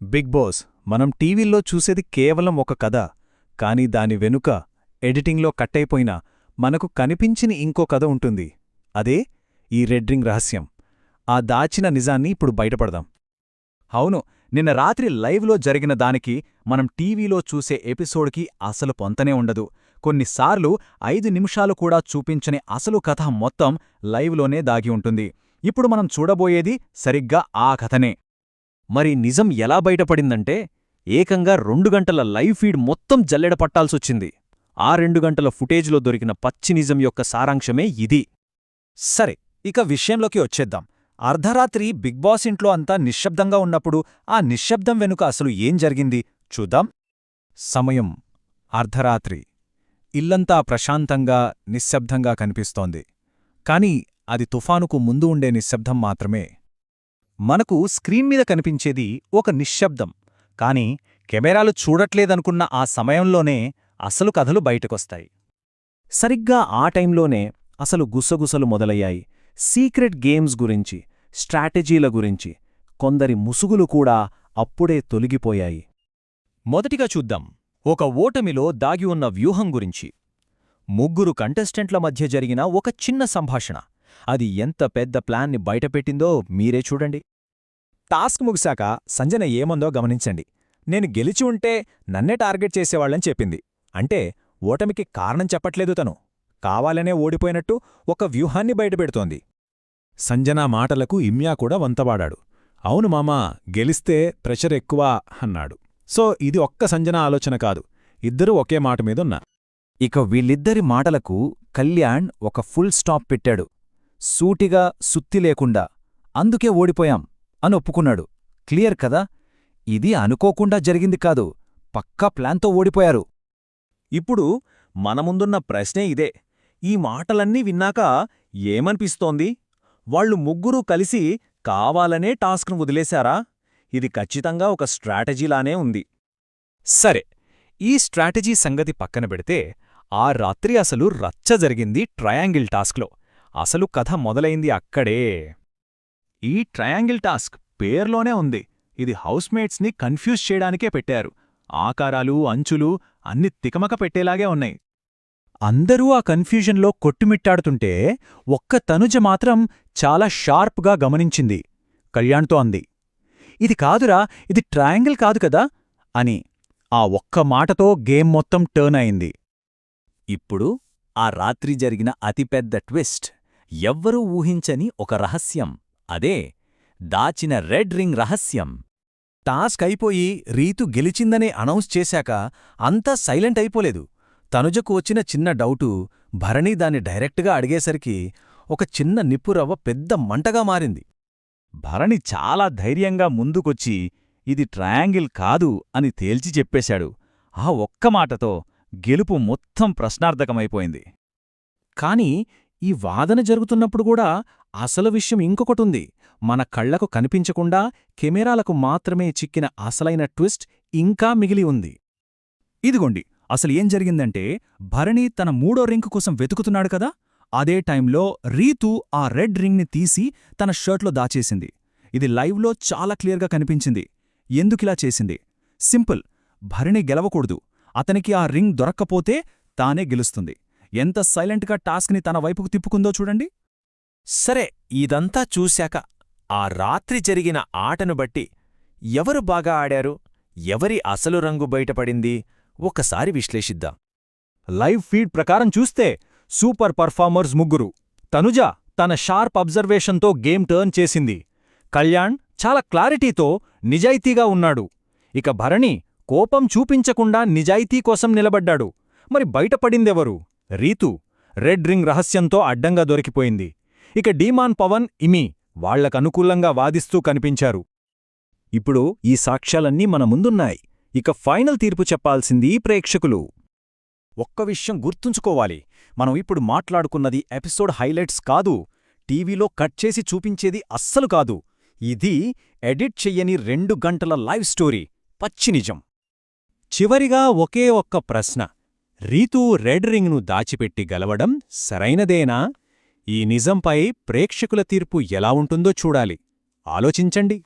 Big boss మనం టీవీల్లో చూసేది కేవలం ఒక కథ, కాని దాని వెనుక ఎడిటింగ్లో కట్టయిపోయిన మనకు కనిపించని ఇంకో కథ ఉంటుంది. అదే ఈ రెడ్ రింగ్ రహస్యం. ఆ దాచిన నిజాన్ని ఇప్పుడు బయటపడదాం. అవును, నిన్న రాత్రి లైవ్లో జరిగిన దానికి మనం టీవీలో చూసే ఎపిసోడ్కి అసలు పొంతనే ఉండదు. కొన్నిసార్లు 5 నిమిషాలు కూడా చూపించని అసలు కథ మొత్తం లైవ్లోనే దాగి ఉంటుంది. ఇప్పుడు మనం చూడబోయేది సరిగ్గా ఆ కథనే. మరి నిజం ఎలా బయటపడిందంటే, ఏకంగా 2 గంటల లైవ్ ఫీడ్ మొత్తం జల్లెడ పట్టాల్సొచ్చింది. ఆ 2 గంటల ఫుటేజ్లో దొరికిన పచ్చి నిజం యొక్క సారాంశమే ఇది. సరే, ఇక విషయంలోకి వచ్చేద్దాం. అర్ధరాత్రి బిగ్ బాస్ ఇంట్లో అంతా నిశ్శబ్దంగా ఉన్నప్పుడు ఆ నిశ్శబ్దం వెనుక అసలు ఏం జరిగింది చూద్దాం. సమయం అర్ధరాత్రి. ఇల్లంతా ప్రశాంతంగా, నిశ్శబ్దంగా కనిపిస్తోంది. కాని అది తుఫానుకు ముందు ఉండే నిశ్శబ్దం మాత్రమే. మనకు స్క్రీన్ మీద కనిపించేది ఒక నిశ్శబ్దం, కాని కెమెరాలు చూడట్లేదనుకున్న ఆ సమయంలోనే అసలు కథలు బయటకొస్తాయి. సరిగ్గా ఆ టైంలోనే అసలు గుసగుసలు మొదలయ్యాయి. సీక్రెట్ గేమ్స్ గురించి, స్ట్రాటజీల గురించి, కొందరి ముసుగులు కూడా అప్పుడే తొలగిపోయాయి. మొదటిగా చూద్దాం, ఒక ఓటమిలో దాగి ఉన్న వ్యూహం గురించి. 3 కంటెస్టెంట్ల మధ్య జరిగిన ఒక చిన్న సంభాషణ అది ఎంత పెద్ద ప్లాన్ని బయటపెట్టిందో మీరే చూడండి. టాస్క్ ముగిశాక సంజన ఏమందో గమనించండి. నేను గెలిచి ఉంటే నన్నే టార్గెట్ చేసేవాళ్ళని చెప్పింది. అంటే ఓటమికి కారణం చెప్పట్లేదు తను, కావాలనే ఓడిపోయినట్టు ఒక వ్యూహాన్ని బయటపెడుతోంది. సంజనా మాటలకు ఇమ్యా కూడా వంతవాడాడు. అవును మామా, గెలిస్తే ప్రెషర్ ఎక్కువ అన్నాడు. సో ఇది ఒక్క సంజన ఆలోచన కాదు, ఇద్దరూ ఒకే మాట మీదున్నా. ఇక వీళ్ళిద్దరి మాటలకు కళ్యాణ్ ఒక ఫుల్ స్టాప్ పెట్టాడు. సూటిగా, సుత్తి లేకుండా అందుకే ఓడిపోయాం అని ఒప్పుకున్నాడు. క్లియర్ కదా, ఇది అనుకోకుండా జరిగింది కాదు, పక్కా ప్లాన్తో ఓడిపోయారు. ఇప్పుడు మన ముందున్న ప్రశ్నే ఇదే. ఈ మాటలన్నీ విన్నాక ఏమనిపిస్తోంది? వాళ్ళు ముగ్గురూ కలిసి కావాలనే టాస్క్ను వదిలేశారా? ఇది ఖచ్చితంగా ఒక స్ట్రాటజీలానే ఉంది. సరే, ఈ స్ట్రాటజీ సంగతి పక్కన పెడితే ఆ రాత్రి అసలు రచ్చ జరిగింది ట్రయాంగిల్ టాస్క్లో. అసలు కథ మొదలైంది అక్కడే. ఈ ట్రయాంగిల్ టాస్క్ పేర్లోనే ఉంది. ఇది హౌస్మేట్స్ని కన్ఫ్యూజ్ చేయడానికే పెట్టారు. ఆకారాలు, అంచులు అన్ని తికమక పెట్టేలాగే ఉన్నాయి. అందరూ ఆ కన్ఫ్యూజన్లో కొట్టుమిట్టాడుతుంటే ఒక్క తనుజ మాత్రం చాలా షార్ప్గా గమనించింది. కళ్యాణ్తో అంది, ఇది కాదురా, ఇది ట్రయాంగిల్ కాదు కదా అని. ఆ ఒక్క మాటతో గేమ్ మొత్తం టర్న్ అయింది. ఇప్పుడు ఆ రాత్రి జరిగిన అతిపెద్ద ట్విస్ట్, ఎవ్వరూ ఊహించని ఒక రహస్యం. అదే దాచిన రెడ్ రింగ్ రహస్యం. టాస్క్ అయిపోయి రీతు గెలిచిందనే అనౌన్స్ చేశాక అంతా సైలెంట్ అయిపోలేదు. తనుజకు వచ్చిన చిన్న డౌటు భరణి దాన్ని డైరెక్ట్గా అడిగేసరికి ఒక చిన్న నిప్పురవ్వ పెద్ద మంటగా మారింది. భరణి చాలా ధైర్యంగా ముందుకొచ్చి ఇది ట్రయాంగిల్ కాదు అని తేల్చి చెప్పేశాడు. ఆ ఒక్క మాటతో గెలుపు మొత్తం ప్రశ్నార్థకమైపోయింది. కాని ఈ వాదన జరుగుతున్నప్పుడు కూడా అసలు విషయం ఇంకొకటుంది. మన కళ్లకు కనిపించకుండా కెమెరాలకు మాత్రమే చిక్కిన అసలైన ట్విస్ట్ ఇంకా మిగిలి ఉంది. ఇదిగోండి, అసలు ఏం జరిగిందంటే, భరణి తన 3వ రింగ్ కోసం వెతుకుతున్నాడు కదా, అదే టైంలో రీతు ఆ రెడ్ రింగ్ని తీసి తన షర్ట్లో దాచేసింది. ఇది లైవ్లో చాలా క్లియర్గా కనిపించింది. ఎందుకిలా చేసింది? సింపుల్, భరణి గెలవకూడదు. అతనికి ఆ రింగ్ దొరక్కపోతే తానే గెలుస్తుంది. ఎంత సైలెంట్గా టాస్క్ని తన వైపుకు తిప్పుకుందో చూడండి. సరే, ఇదంతా చూశాక ఆ రాత్రి జరిగిన ఆటను బట్టి ఎవరు బాగా ఆడారు, ఎవరి అసలు రంగు బయటపడింది ఒకసారి విశ్లేషిద్దాం. లైవ్ ఫీడ్ ప్రకారం చూస్తే సూపర్ పర్ఫార్మర్స్ ముగ్గురు. తనుజ తన షార్ప్ అబ్జర్వేషన్తో గేమ్ టర్న్ చేసింది. కళ్యాణ్ చాలా క్లారిటీతో నిజాయితీగా ఉన్నాడు. ఇక భరణి కోపం చూపించకుండా నిజాయితీ కోసం నిలబడ్డాడు. మరి బయటపడిందెవరు? రీతు రెడ్ రింగ్ రహస్యంతో అడ్డంగా దొరికిపోయింది. ఇక డీమాన్, పవన్, ఇమి వాళ్లకనుకూలంగా వాదిస్తూ కనిపించారు. ఇప్పుడు ఈ సాక్ష్యాలన్నీ మన ముందున్నాయి. ఇక ఫైనల్ తీర్పు చెప్పాల్సింది ప్రేక్షకులు. ఒక్క విషయం గుర్తుంచుకోవాలి, మనం ఇప్పుడు మాట్లాడుకున్నది ఎపిసోడ్ హైలైట్స్ కాదు, టీవీలో కట్ చేసి చూపించేది అస్సలు కాదు. ఇది ఎడిట్ చెయ్యని 2 గంటల లైవ్ స్టోరీ, పచ్చి నిజం. చివరిగా ఒకే ఒక్క ప్రశ్న, రీతూ రెడ్ రింగ్ను దాచిపెట్టి గెలవడం సరైనదేనా? ఈ నిజంపై ప్రేక్షకుల తీర్పు ఎలా ఉంటుందో చూడాలి. ఆలోచించండి.